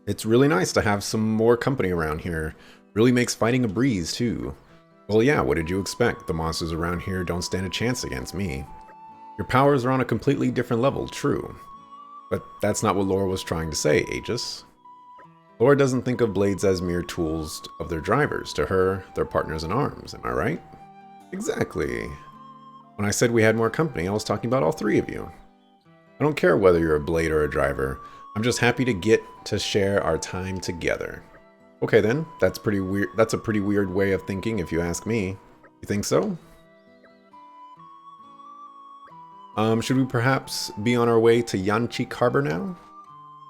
It's really nice to have some more company around here. Really makes fighting a breeze, too. Well, yeah, what did you expect? The monsters around here don't stand a chance against me. Your powers are on a completely different level, true. But that's not what Laura was trying to say, Aegis. Laura doesn't think of blades as mere tools of their drivers. To her, they're partners in arms, am I right? Exactly. When I said we had more company, I was talking about all three of you. I don't care whether you're a blade or a driver. I'm just happy to get to share our time together. Okay then, that's pretty weird. That's a pretty weird way of thinking if you ask me. You think so? Should we perhaps be on our way to Yanchik Harbor now?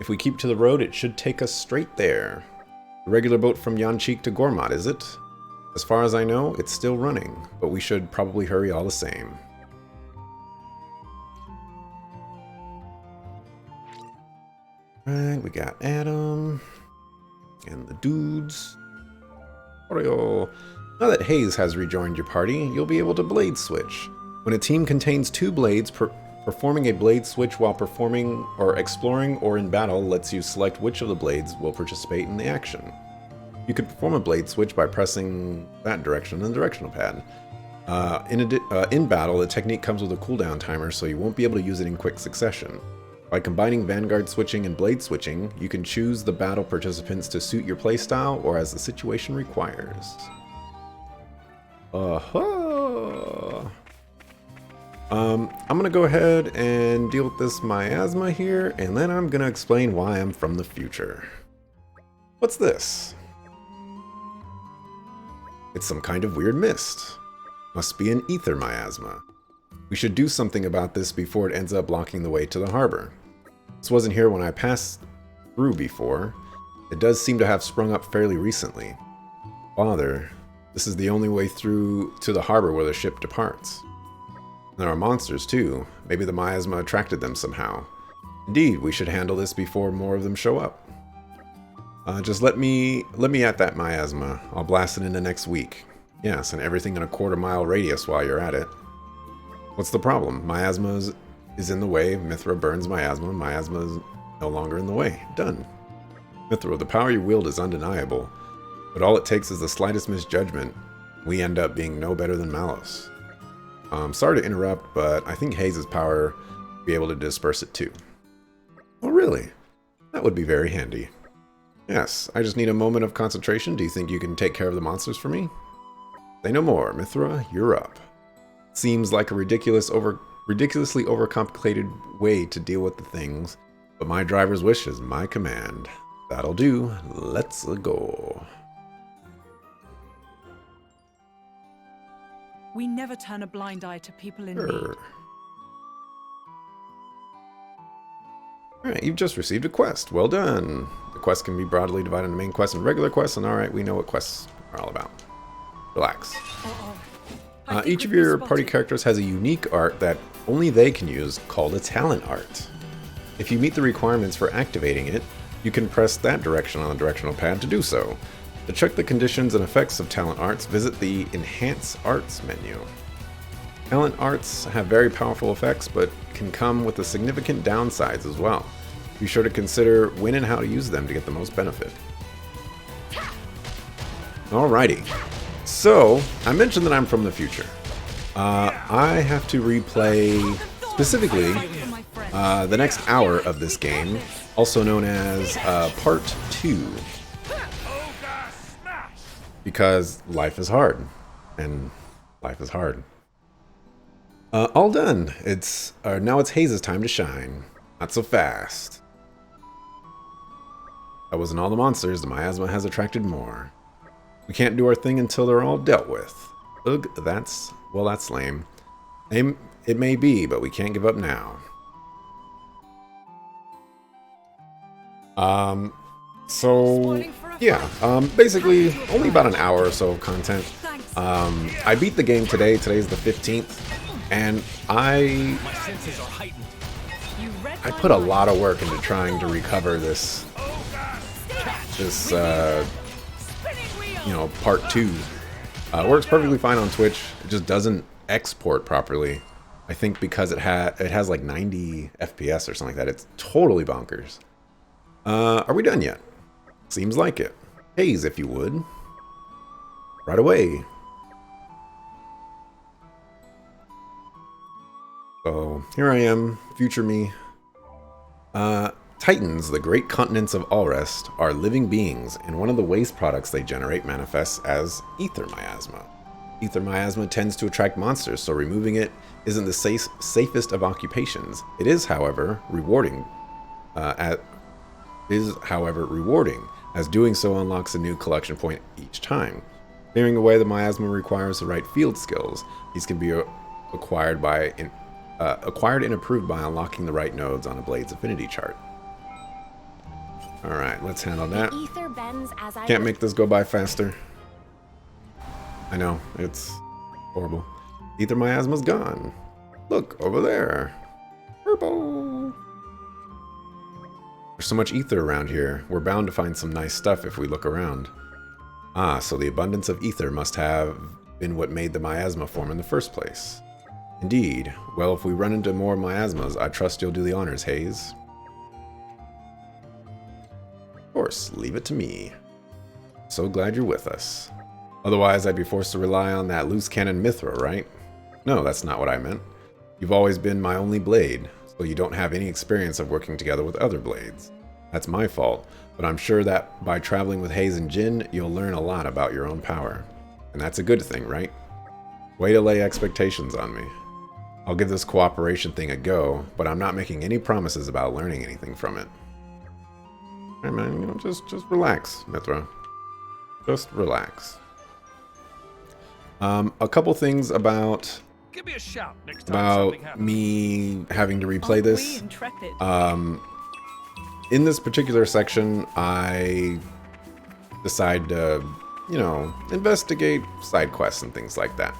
If we keep to the road, it should take us straight there. The regular boat from Yanchik to Gormat, is it? As far as I know, it's still running, but we should probably hurry all the same. Right, we got Adam and the dudes. Oreo. Now that Hayes has rejoined your party, you'll be able to blade switch. When a team contains two blades, performing a blade switch while performing or exploring or in battle lets you select which of the blades will participate in the action. You can perform a blade switch by pressing that direction on the directional pad. In battle, the technique comes with a cooldown timer, so you won't be able to use it in quick succession. By combining Vanguard switching and blade switching, you can choose the battle participants to suit your playstyle or as the situation requires. I'm gonna go ahead and deal with this miasma here, and then I'm gonna explain why I'm from the future. What's this? It's some kind of weird mist. Must be an ether miasma. We should do something about this before it ends up blocking the way to the harbor. This wasn't here when I passed through before. It does seem to have sprung up fairly recently. Father, this is the only way through to the harbor where the ship departs. There are monsters too. Maybe the miasma attracted them somehow. Indeed, we should handle this before more of them show up. Just let me at that miasma. I'll blast it into next week. Yes, and everything in a quarter-mile radius while you're at it. What's the problem? Miasma is in the way. Mithra burns miasma. Miasma is no longer in the way. Done. Mithra, the power you wield is undeniable, but all it takes is the slightest misjudgment. We end up being no better than Malus. Sorry to interrupt, but I think Hayes' power will be able to disperse it too. Oh, really? That would be very handy. Yes, I just need a moment of concentration. Do you think you can take care of the monsters for me? Say no more. Mithra, you're up. Seems like a ridiculously overcomplicated way to deal with the things, but my driver's wish is my command. That'll do. Let's go. We never turn a blind eye to people in Sure. need. Alright, you've just received a quest. Well done. The quest can be broadly divided into main quests and regular quests, and alright, we know what quests are all about. Relax. Each of your party characters has a unique art that only they can use, called a talent art. If you meet the requirements for activating it, you can press that direction on the directional pad to do so. To check the conditions and effects of talent arts, visit the Enhance Arts menu. Talent arts have very powerful effects, but can come with the significant downsides as well. Be sure to consider when and how to use them to get the most benefit. Alrighty. So, I mentioned that I'm from the future. I have to replay, specifically, the next hour of this game, also known as Part 2. Because life is hard. And life is hard. All done. Now it's Hayes' time to shine. Not so fast. That wasn't all the monsters. The miasma has attracted more. We can't do our thing until they're all dealt with. Ugh, that's lame. It may be, but we can't give up now. So yeah, basically only about an hour or so of content. I beat the game today. Today's the 15th, and I put a lot of work into trying to recover this part 2. Works perfectly fine on Twitch. It just doesn't export properly. I think because it has like 90 FPS or something like that. It's totally bonkers. Are we done yet? Seems like it. Haze, if you would. Right away. So, here I am, future me. Titans, the great continents of Allrest, are living beings, and one of the waste products they generate manifests as ether miasma. Ether miasma tends to attract monsters, so removing it isn't the safest of occupations. It is, however, rewarding. As doing so unlocks a new collection point each time. Clearing away the miasma requires the right field skills. These can be acquired and improved by unlocking the right nodes on a blade's affinity chart. Alright, let's handle that. Ether bends as I Can't make this go by faster. I know, it's horrible. Ether miasma's gone. Look, over there. Purple. There's so much ether around here. We're bound to find some nice stuff if we look around. Ah, so the abundance of ether must have been what made the miasma form in the first place. Indeed. Well, if we run into more miasmas, I trust you'll do the honors, Haze. Of course, leave it to me. So glad you're with us. Otherwise, I'd be forced to rely on that loose cannon Mithra, right? No, that's not what I meant. You've always been my only blade, so you don't have any experience of working together with other blades. That's my fault, but I'm sure that by traveling with Haze and Jin, you'll learn a lot about your own power. And that's a good thing, right? Way to lay expectations on me. I'll give this cooperation thing a go, but I'm not making any promises about learning anything from it. Hey man, you know, just relax, Mithra. Just relax. A couple things about Give me a shout next time something happens. me having to replay Aren't this. we intrepid? In this particular section, I decide to, you know, investigate side quests and things like that.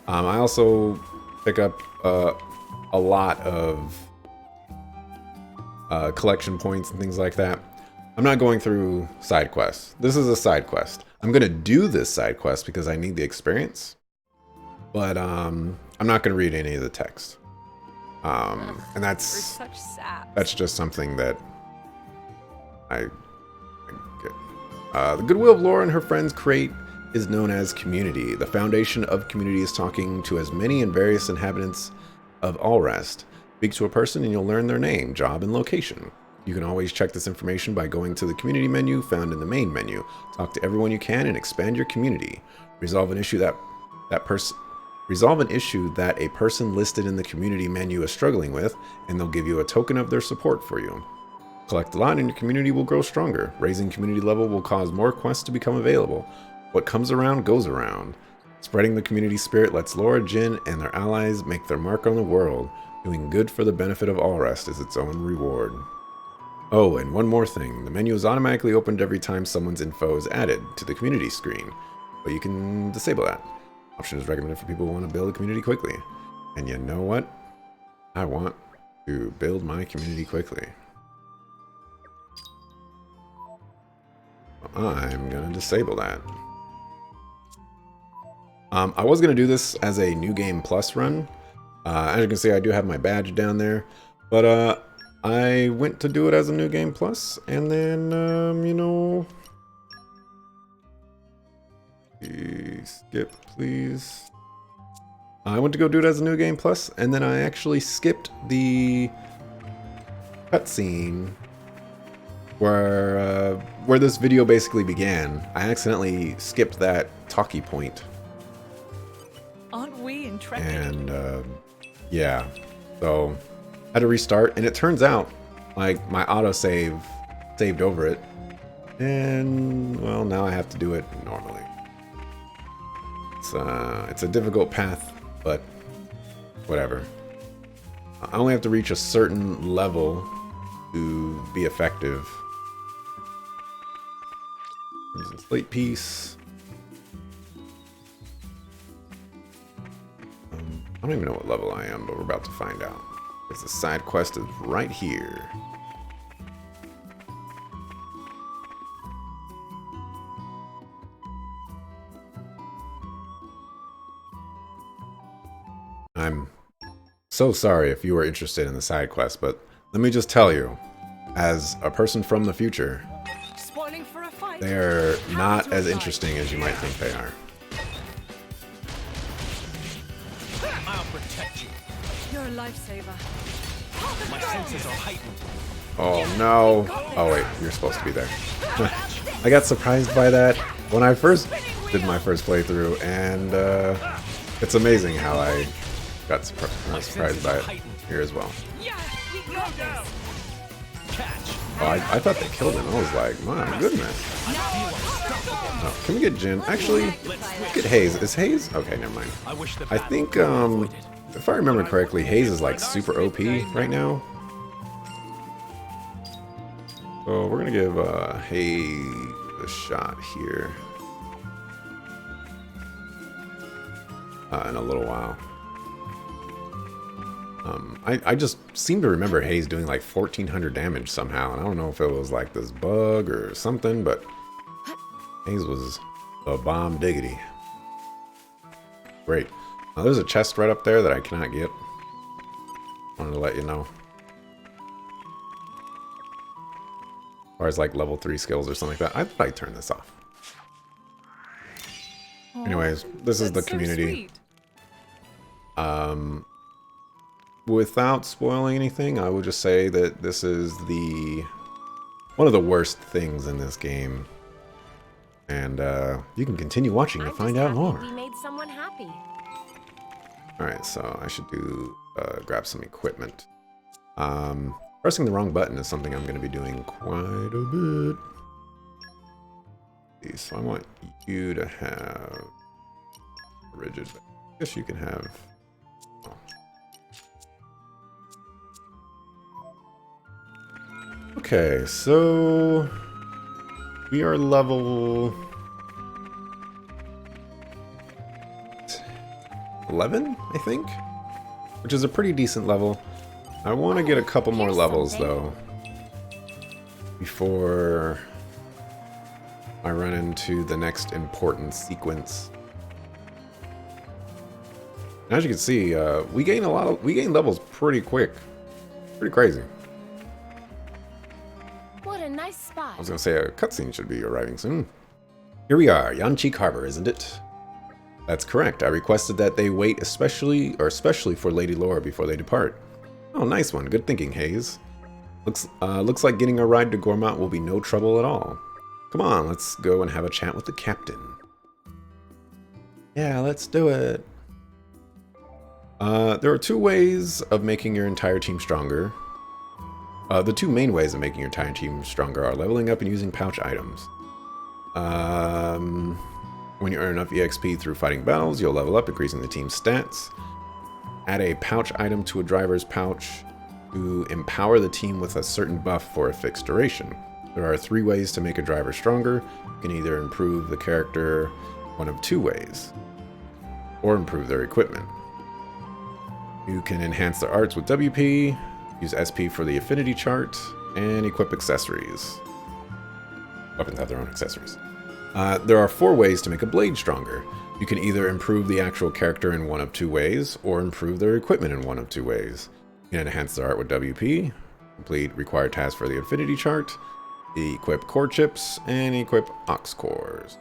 I also pick up a lot of collection points and things like that. I'm not going through side quests. This is a side quest. I'm going to do this side quest because I need the experience. But I'm not going to read any of the text. And We're that's such saps. that's just something that I get. The goodwill of Laura and her friends create is known as community. The foundation of community is talking to as many and various inhabitants of Allrest. Speak to a person and you'll learn their name, job, and location. You can always check this information by going to the community menu found in the main menu. Talk to everyone you can and expand your community. Resolve an issue that a person listed in the community menu is struggling with, and they'll give you a token of their support for you. Collect a lot and your community will grow stronger. Raising community level will cause more quests to become available. What comes around goes around. Spreading the community spirit lets Laura, Jin, and their allies make their mark on the world. Doing good for the benefit of Allrest is its own reward. Oh, and one more thing. The menu is automatically opened every time someone's info is added to the community screen, but you can disable that. Option is recommended for people who want to build a community quickly. And you know what? I want to build my community quickly. I'm going to disable that. I was going to do this as a New Game Plus run. As you can see, I do have my badge down there. But I went to do it as a New Game Plus, and then, you know... Skip, please. I went to go do it as a New Game Plus, and then I actually skipped the cutscene where this video basically began. I accidentally skipped that talkie point. Aren't we intrepid? And, yeah. So, I had to restart, and it turns out, like, my autosave saved over it. And, well, now I have to do it normally. It's a difficult path, but whatever. I only have to reach a certain level to be effective. There's a slate piece. I don't even know what level I am, but we're about to find out. Because the side quest is right here. I'm so sorry if you were interested in the side quest, but let me just tell you, as a person from the future, Spoiling They're not as interesting as you might think they are. I'll protect you. You're a lifesaver. My senses are heightened. Oh no. Oh wait, you're supposed to be there. I got surprised by that when I first did my first playthrough, and it's amazing how I got surprised by it here as well. Catch. Oh, I thought they killed him. I was like, my goodness. Oh, can we get Jin? Actually, let's get Haze. Is Haze? Okay, never mind. I think, if I remember correctly, Haze is like super OP right now. So we're gonna give Haze a shot here in a little while. I just seem to remember Haze doing like 1400 damage somehow, and I don't know if it was like this bug or something, but Haze was a bomb diggity. Great. Now there's a chest right up there that I cannot get. Wanted to let you know. As far as like level 3 skills or something like that, I'd probably turn this off. Anyways, this is the community. Without spoiling anything, I will just say that this is one of the worst things in this game. And you can continue watching to find out more. We made someone happy. Alright, so I should grab some equipment. Pressing the wrong button is something I'm going to be doing quite a bit. So I want you to have rigid. I guess you can have. Oh. Okay, so we are level 11, I think, which is a pretty decent level. I want to get a couple more levels though before I run into the next important sequence. And as you can see, we gain levels pretty quick, pretty crazy. What a nice spot. I was gonna say a cutscene should be arriving soon. Here we are, Yanchik Harbor, isn't it? That's correct. I requested that they wait especially for Lady Laura before they depart. Oh, nice one. Good thinking, Haze. Looks like getting a ride to Gormott will be no trouble at all. Come on, let's go and have a chat with the captain. Yeah, let's do it. There are two ways of making your entire team stronger. The two main ways of making your entire team stronger are leveling up and using pouch items. When you earn enough EXP through fighting battles, you'll level up, increasing the team's stats. Add a pouch item to a driver's pouch to empower the team with a certain buff for a fixed duration. There are 3 ways to make a driver stronger. You can either improve the character one of 2 ways, or improve their equipment. You can enhance their arts with WP, use SP for the affinity chart, and equip accessories. Weapons have their own accessories. There are 4 ways to make a blade stronger. You can either improve the actual character in one of 2 ways, or improve their equipment in one of 2 ways. You can enhance their art with WP, complete required tasks for the affinity chart, equip core chips, and equip ox cores.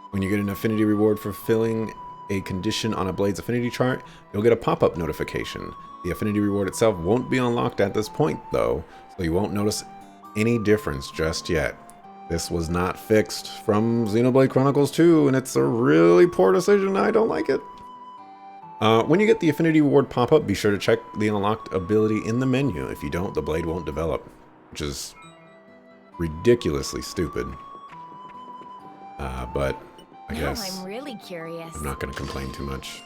When you get an affinity reward for filling a condition on a blade's affinity chart, you'll get a pop-up notification. The affinity reward itself won't be unlocked at this point, though, so you won't notice any difference just yet. This was not fixed from Xenoblade Chronicles 2, and it's a really poor decision. I don't like it. When you get the affinity reward pop-up, be sure to check the unlocked ability in the menu. If you don't, the blade won't develop, which is ridiculously stupid. But I guess I'm really curious. I'm not going to complain too much.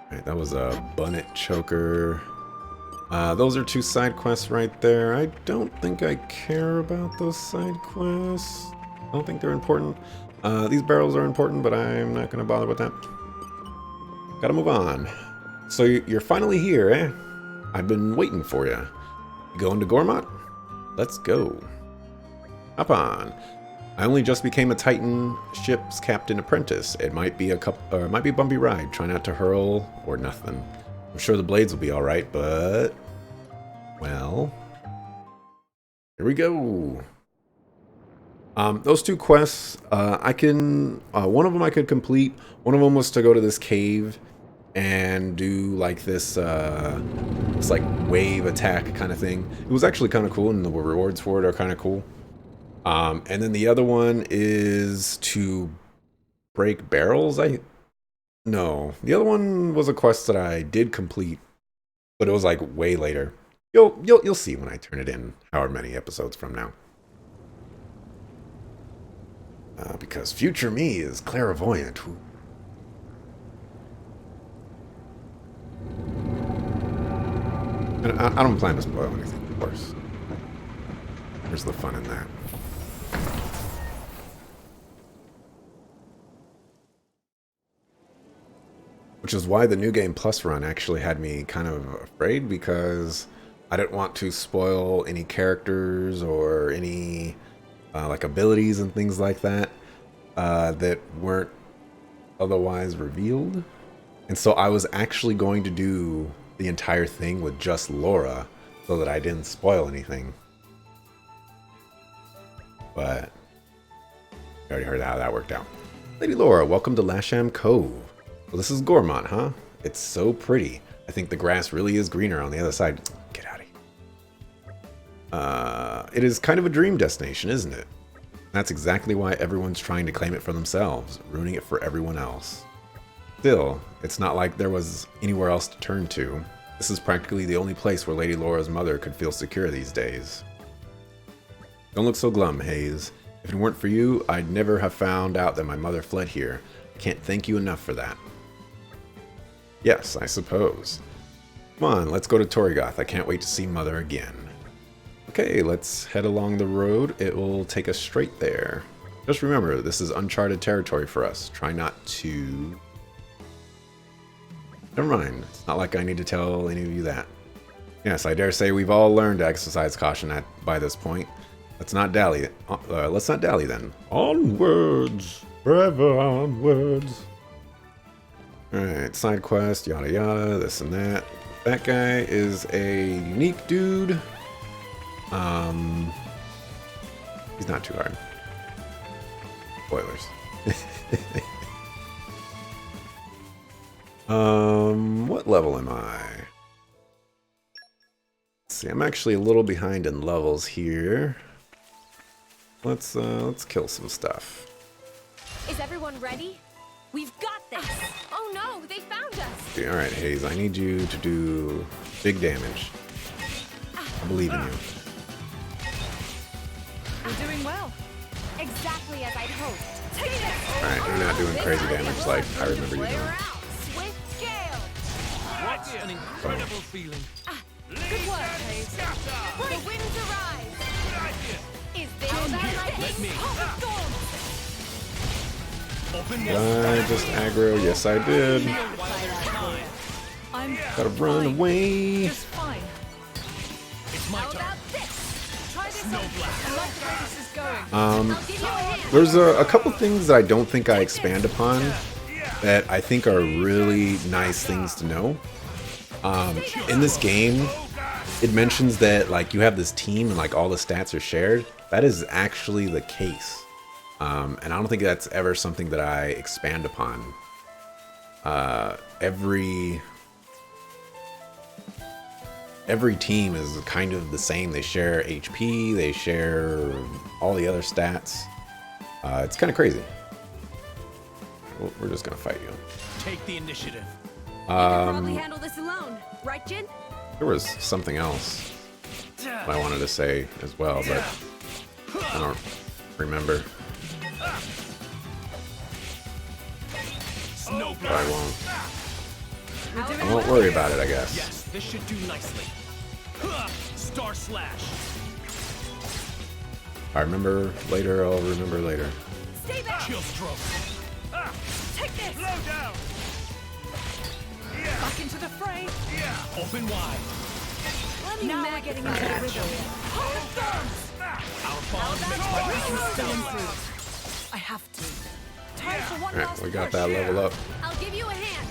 Alright, that was a Bunnet Choker. Those are 2 side quests right there. I don't think I care about those side quests. I don't think they're important. These barrels are important, but I'm not going to bother with that. Gotta move on. So you're finally here, eh? I've been waiting for you. You going to Gormott? Let's go. Hop on. I only just became a Titan ship's captain apprentice. It might be a bumpy ride. Try not to hurl or nothing. I'm sure the blades will be all right, but well, here we go. Those two quests, I can, one of them I could complete. One of them was to go to this cave and do like this like wave attack kind of thing. It was actually kind of cool, and the rewards for it are kind of cool. And then the other one is to break barrels. No, the other one was a quest that I did complete, but it was like way later. You'll see when I turn it in, however many episodes from now. Because future me is clairvoyant. And I don't plan to spoil anything, of course. Where's the fun in that? Which is why the New Game Plus run actually had me kind of afraid, because I didn't want to spoil any characters or any like abilities and things like that that weren't otherwise revealed. And so I was actually going to do the entire thing with just Laura so that I didn't spoil anything. But you already heard how that worked out. Lady Laura, welcome to Lasham Cove. Well, this is Gormont, huh? It's so pretty. I think the grass really is greener on the other side. Get out of here. It is kind of a dream destination, isn't it? That's exactly why everyone's trying to claim it for themselves, ruining it for everyone else. Still, it's not like there was anywhere else to turn to. This is practically the only place where Lady Laura's mother could feel secure these days. Don't look so glum, Hayes. If it weren't for you, I'd never have found out that my mother fled here. I can't thank you enough for that. Yes, I suppose. Come on, let's go to Torrigoth. I can't wait to see Mother again. Okay, let's head along the road. It will take us straight there. Just remember, this is uncharted territory for us. Try not to... Never mind. It's not like I need to tell any of you that. Yes, I dare say we've all learned to exercise caution by this point. Let's not dally. Let's not dally then. Onwards, forever onwards. Alright, side quest, yada yada, this and that. That guy is a unique dude. He's not too hard. Spoilers. What level am I? Let's see, I'm actually a little behind in levels here. Let's kill some stuff. Is everyone ready? We've got this! Oh no, they found us! Alright, Hayes, I need you to do big damage. I believe in you. You're doing well. Exactly as I'd hoped. Take this! Alright, you're not doing crazy damage like I remember you doing. Swift gale! What an incredible feeling. Good work, Hayes. The winds arise! Is this Come about here, lightning? let me. Oh, the storm! Open Did I just aggro? Yes, I did. I'm Gotta run away. just fine. It's my How turn. about this? Try this No on. blast. I like the way this is going. I'll give you a hand. There's a couple things that I don't think I expand upon that I think are really nice things to know. In this game, it mentions that like you have this team and like all the stats are shared. That is actually the case. And I don't think that's ever something that I expand upon. Every team is kind of the same. They share HP, they share all the other stats. It's kind of crazy. We're just gonna fight you. Take the initiative. You can probably handle this alone, right, Jin? There was something else that I wanted to say as well, but I don't remember. Snow But I won't. You're doing I won't worry about it, I guess. Yes, this should do nicely. Star Slash. I remember later, I'll remember later. Stay back! Chill stroke. Take this! Slow down. Back into the fray. Open wide. Let me Now now we're getting getting into into the the rhythm. Hold the storms! Our bond makes my We can weakness still feel improve. I have to. Time for one Alright, last we got push. that level up. I'll give you a hand.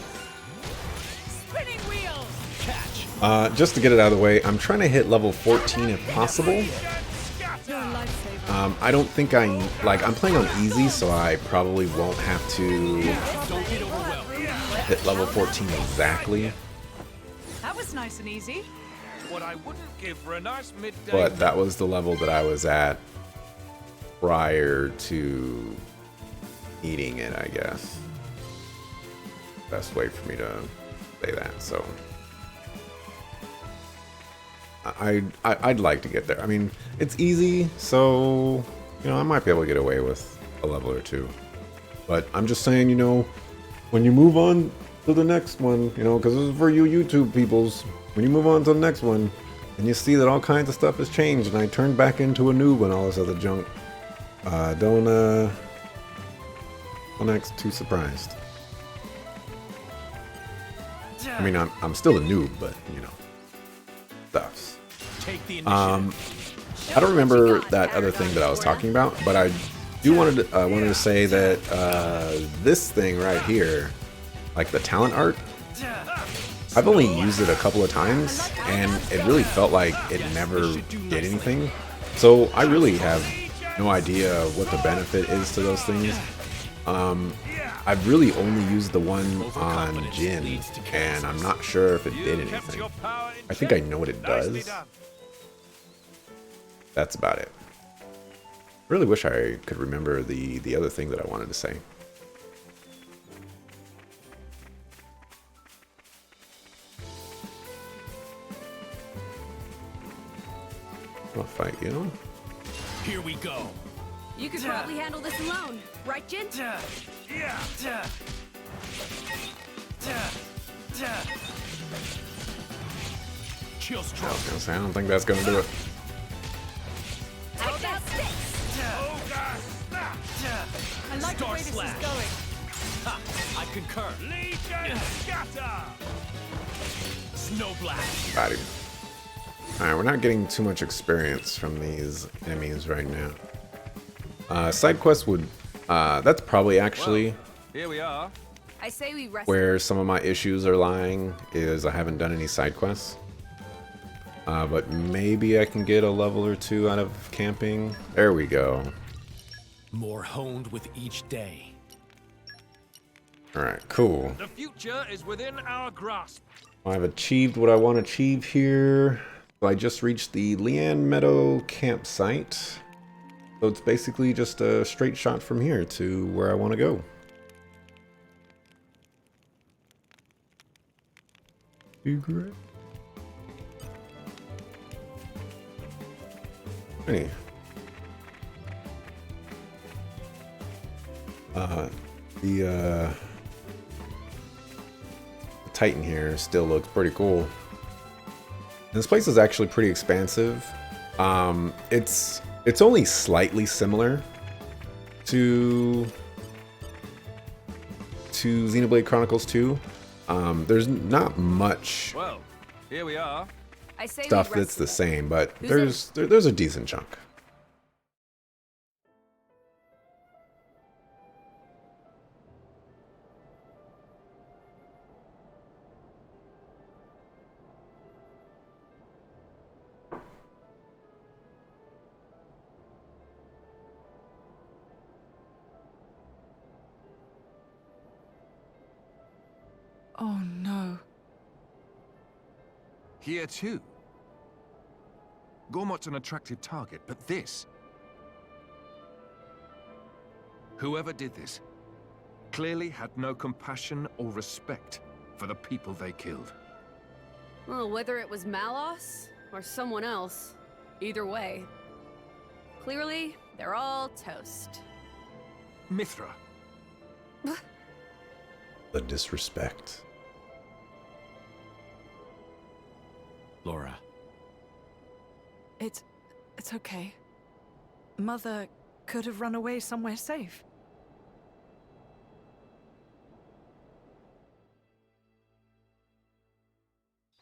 Spinning wheels! catch. Just to get it out of the way, I'm trying to hit level 14 if possible. You're a lifesaver. I don't think I'm playing on easy, so I probably won't have to Don't get overwhelmed. hit level 14 exactly. That was nice and easy. What I wouldn't give for a nice midday. But that was the level that I was at prior to eating it, I guess. Best way for me to say that, so. I'd like to get there. I mean, it's easy, so, you know, I might be able to get away with a level or two. But I'm just saying, you know, when you move on to the next one, you know, because this is for you YouTube peoples, when you move on to the next one, and you see that all kinds of stuff has changed, and I turned back into a noob and all this other junk, don't act too surprised. I mean, I'm still a noob, but, you know, stuffs. Take the initiative. I don't remember that other thing that I was talking about, but I do wanted to say that this thing right here, like the talent art, I've only used it a couple of times, and it really felt like it never did anything. So I really have no idea what the benefit is to those things. I've really only used the one on Jin, and I'm not sure if it did anything. I think I know what it does. That's about it. Really wish I could remember the other thing that I wanted to say. I'll fight you. Here we go. You could probably handle this alone, right, Jin? Chill I strong. was gonna say, I don't think that's gonna do it. How about this? I like the way this is Slash. going. Ha! I concur. Legion scatter. Snow blast. Got him. Alright, we're not getting too much experience from these enemies right now. Side quests would... that's probably actually Here we are. I say we rest. where some of my issues are lying, is I haven't done any side quests. But maybe I can get a level or two out of camping. There we go. More honed with each day. Alright, cool. The future is within our grasp. I've achieved what I want to achieve here. So I just reached the Liane Meadow campsite. So it's basically just a straight shot from here to where I want to go. Great. Hey. The Titan here still looks pretty cool. And this place is actually pretty expansive. It's only slightly similar to Xenoblade Chronicles 2. There's not much Well, here we are. I say we stuff rest that's the a bit. same, but Who's there's a decent chunk. Oh no. Here too. Gormot's an attractive target, but this... Whoever did this clearly had no compassion or respect for the people they killed. Well, whether it was Malos or someone else, either way. Clearly, they're all toast. Mithra, The disrespect. Laura. It's okay. Mother could have run away somewhere safe.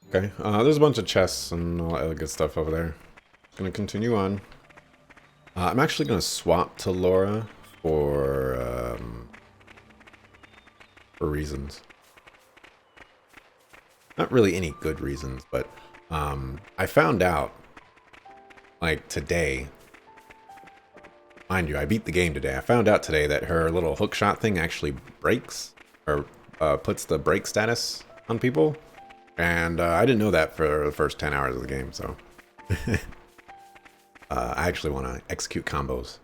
Okay, there's a bunch of chests and all that other good stuff over there. Gonna continue on. I'm actually gonna swap to Laura for reasons. Not really any good reasons, but I found out, like today, Mind you, I beat the game today. I found out today that her little hookshot thing actually breaks, or puts the break status on people. And I didn't know that for the first 10 hours of the game, so... I actually want to execute combos.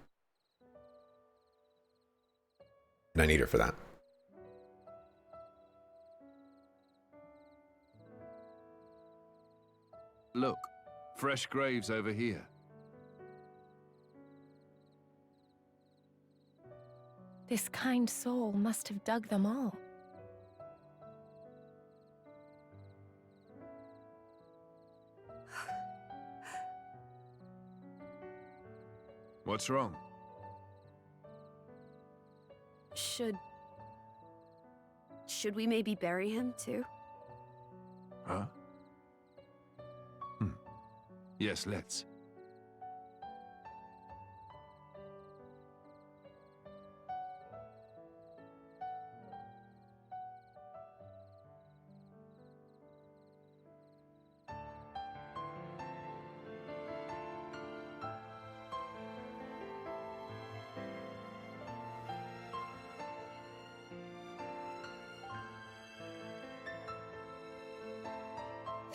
And I need her for that. Look, fresh graves over here. This kind soul must have dug them all. What's wrong? Should we maybe bury him too? Huh? Yes, let's.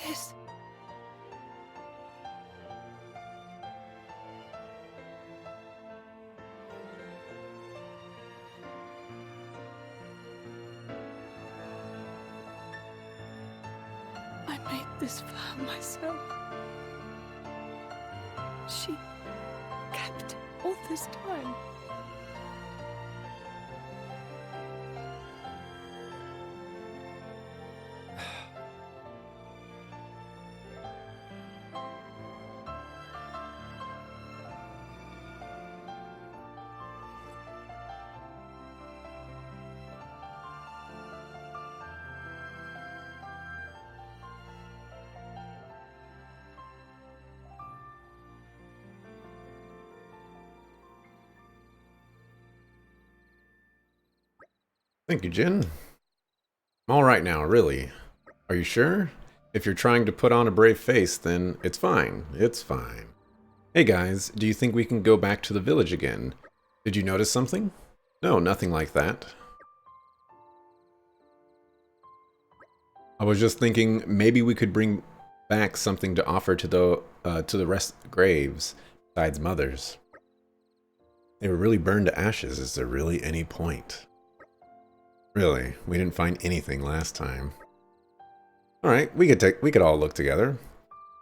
This... I made this vow myself. She kept it all this time. Thank you, Jin. I'm alright now, really. Are you sure? If you're trying to put on a brave face, then it's fine. It's fine. Hey guys, do you think we can go back to the village again? Did you notice something? No, nothing like that. I was just thinking maybe we could bring back something to offer to the rest of the graves, besides Mother's. They were really burned to ashes. Is there really any point? Really, we didn't find anything last time. All right, we could all look together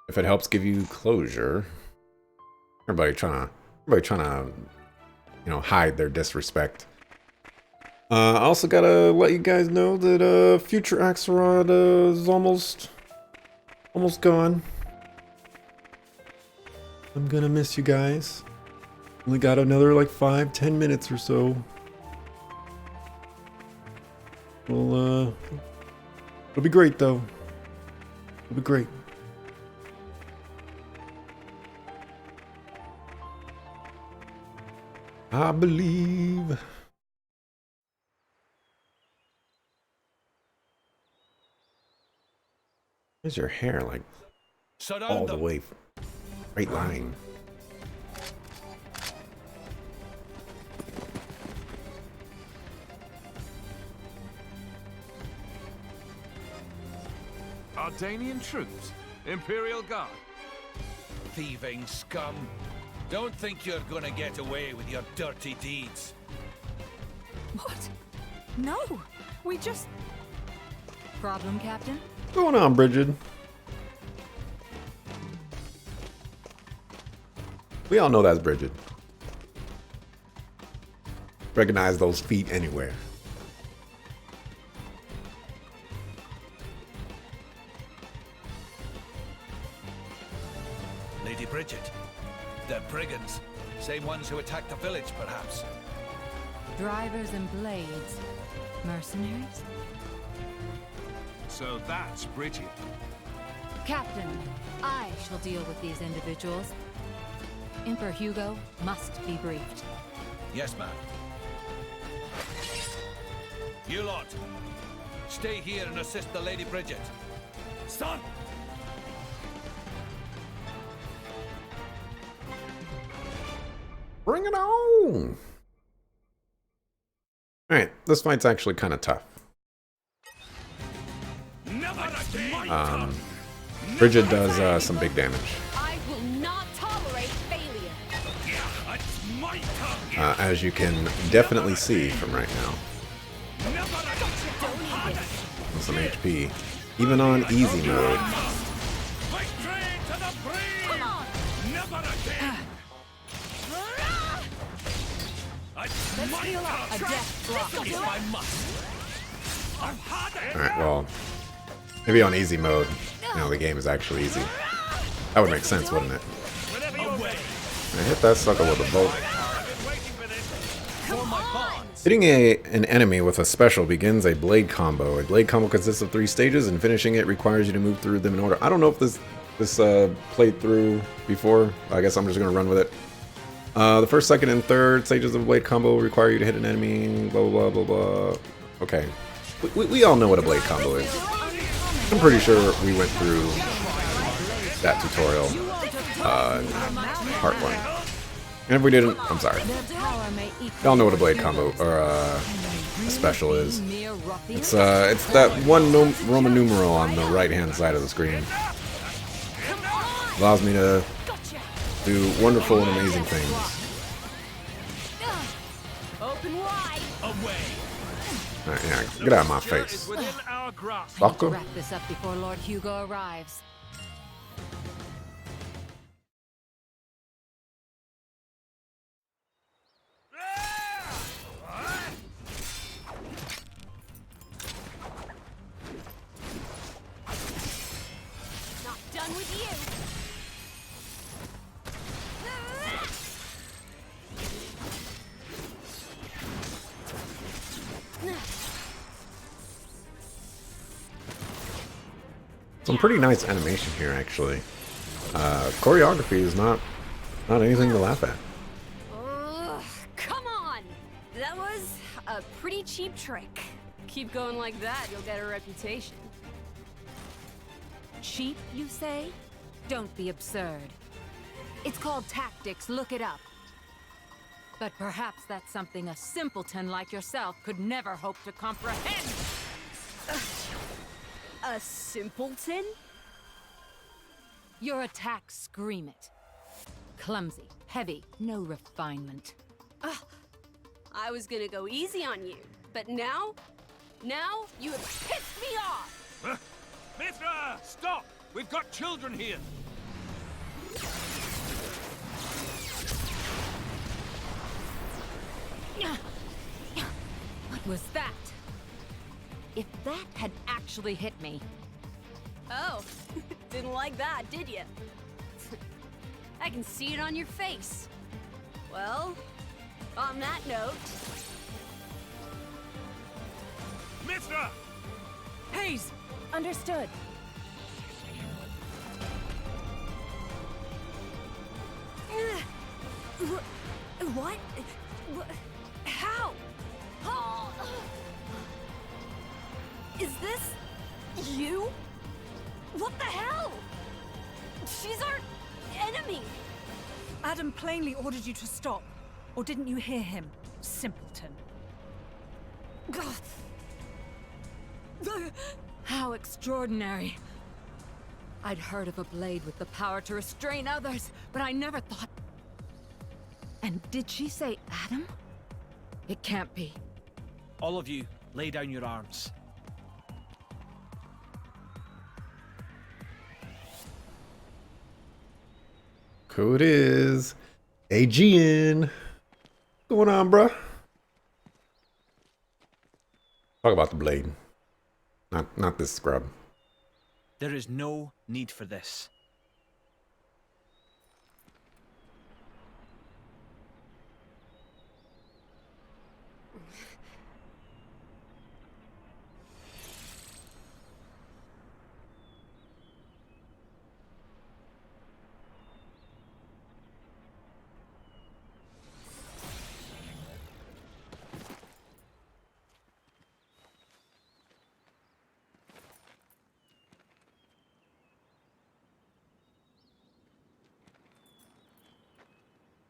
if it helps give you closure. Everybody trying to, you know, hide their disrespect. I also gotta let you guys know that future Axelrod is almost gone. I'm gonna miss you guys. Only got another like 5-10 minutes or so. Well, it'll be great though. It'll be great. I believe. Where's your hair like all the way straight line? Ardanian troops? Imperial Guard? Thieving scum. Don't think you're gonna get away with your dirty deeds. What? No! We just... Problem, Captain? What's going on, Bridget? We all know that's Bridget. Recognize those feet anywhere. Lady Bridget. They're brigands. Same ones who attacked the village, perhaps. Drivers and blades. Mercenaries? So that's Bridget. Captain, I shall deal with these individuals. Emperor Hugo must be briefed. Yes, ma'am. You lot, stay here and assist the Lady Bridget. Son! Bring it on! Alright, this fight's actually kind of tough. Bridget does some big damage. I will not tolerate failure. As you can definitely see from right now. With some HP. Even on easy mode. Come on. Let's heal up. A death block. Alright, well, maybe on easy mode, you know, the game is actually easy. That would make sense, wouldn't it? I hit that sucker with a bolt. Hitting an enemy with a special begins a blade combo. A blade combo consists of 3 stages, and finishing it requires you to move through them in order. I don't know if this played through before. I guess I'm just going to run with it. The first, second, and third stages of a blade combo require you to hit an enemy, blah, blah, blah, blah, blah. Okay. We all know what a blade combo is. I'm pretty sure we went through that tutorial part 1. And if we didn't, I'm sorry. Y'all know what a blade combo or a special is. It's that one Roman numeral on the right-hand side of the screen. Allows me to do wonderful and amazing things. Open wide. Alright, yeah, get out of my face. Fucker. Wrap this up before Lord Hugo arrives. Not done with you. Some pretty nice animation here, actually. Choreography is not anything to laugh at. Come on. That was a pretty cheap trick. Keep going like that, you'll get a reputation. Cheap, you say? Don't be absurd. It's called tactics, look it up. But perhaps that's something a simpleton like yourself could never hope to comprehend. A simpleton? Your attacks scream it. Clumsy, heavy, no refinement. I was gonna go easy on you, but now you have pissed me off! Mithra! Stop! We've got children here! What was that? If that had actually hit me, Oh, didn't like that, did you? I can see it on your face. Well, on that note... Mithra! Hayes! Understood. What? How? Oh. Is this you? What the hell? She's our enemy. Adam plainly ordered you to stop. Or didn't you hear him, simpleton? How extraordinary. I'd heard of a blade with the power to restrain others, but I never thought... And did she say Adam? It can't be. All of you, lay down your arms. Code is AGN. What's going on, bruh? Talk about the blade. Not this scrub. There is no need for this.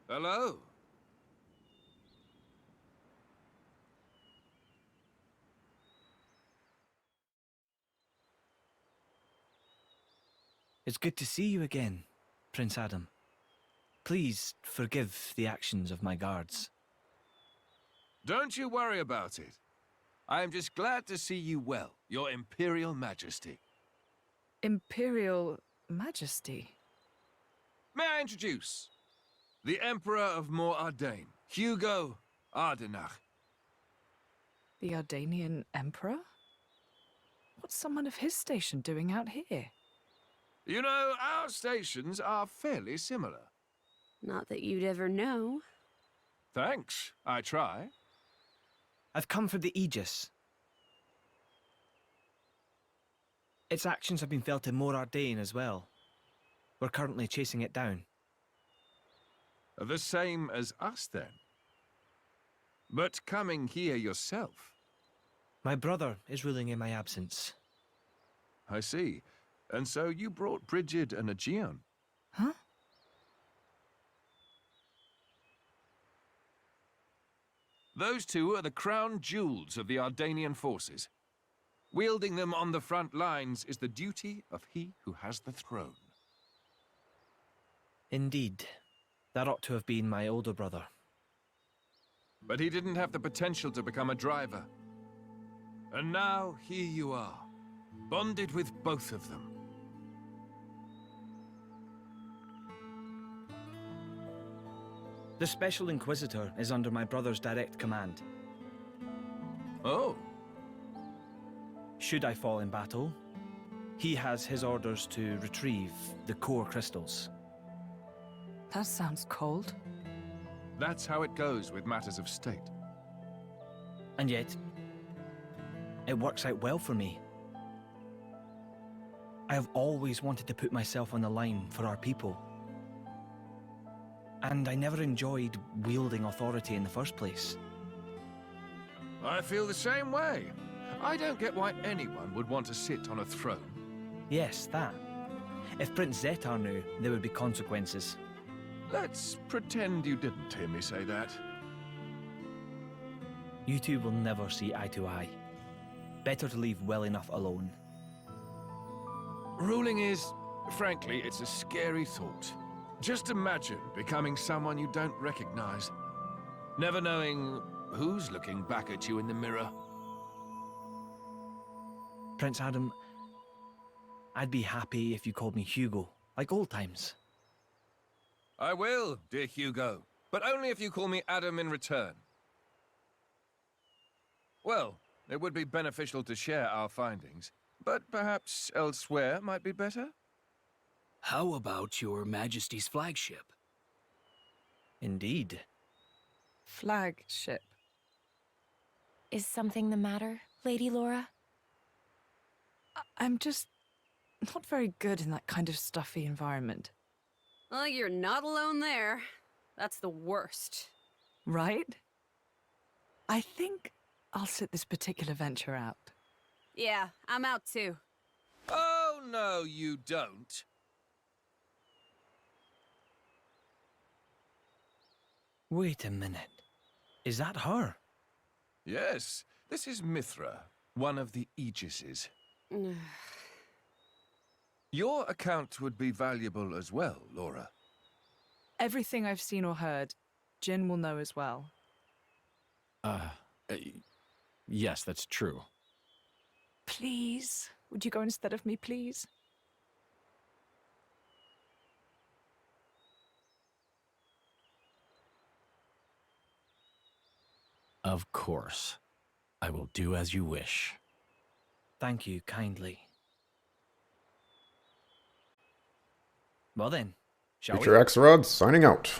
Hello. It's good to see you again, Prince Adam. Please forgive the actions of my guards. Don't you worry about it. I am just glad to see you well, Your Imperial Majesty. Imperial Majesty? May I introduce? The Emperor of Mor Ardain, Hugo Ardenach. The Ardanian Emperor? What's someone of his station doing out here? You know, our stations are fairly similar. Not that you'd ever know. Thanks, I try. I've come for the Aegis. Its actions have been felt in Mor Ardain as well. We're currently chasing it down. The same as us, then. But coming here yourself. My brother is ruling in my absence. I see. And so you brought Brigid and Aegeon. Huh? Those two are the crown jewels of the Ardanian forces. Wielding them on the front lines is the duty of he who has the throne. Indeed. That ought to have been my older brother. But he didn't have the potential to become a driver. And now, here you are, bonded with both of them. The Special Inquisitor is under my brother's direct command. Oh. Should I fall in battle, he has his orders to retrieve the core crystals. That sounds cold. That's how it goes with matters of state. And yet, it works out well for me. I have always wanted to put myself on the line for our people. And I never enjoyed wielding authority in the first place. I feel the same way. I don't get why anyone would want to sit on a throne. Yes, that. If Prince Zetar knew, there would be consequences. Let's pretend you didn't hear me say that. You two will never see eye to eye. Better to leave well enough alone. Ruling is, frankly, it's a scary thought. Just imagine becoming someone you don't recognize. Never knowing who's looking back at you in the mirror. Prince Adam, I'd be happy if you called me Hugo, like old times. I will, dear Hugo, but only if you call me Adam in return. Well, it would be beneficial to share our findings, but perhaps elsewhere might be better? How about your Majesty's flagship? Indeed. Flagship. Is something the matter, Lady Laura? I'm just not very good in that kind of stuffy environment. Well, you're not alone there. That's the worst. Right? I think I'll sit this particular venture out. Yeah, I'm out too. Oh, no, you don't. Wait a minute. Is that her? Yes, this is Mithra, one of the Aegises. Your account would be valuable as well, Laura. Everything I've seen or heard, Jin will know as well. Yes, that's true. Please? Would you go instead of me, please? Of course. I will do as you wish. Thank you kindly. Well then, shall we? Future X Rod signing out.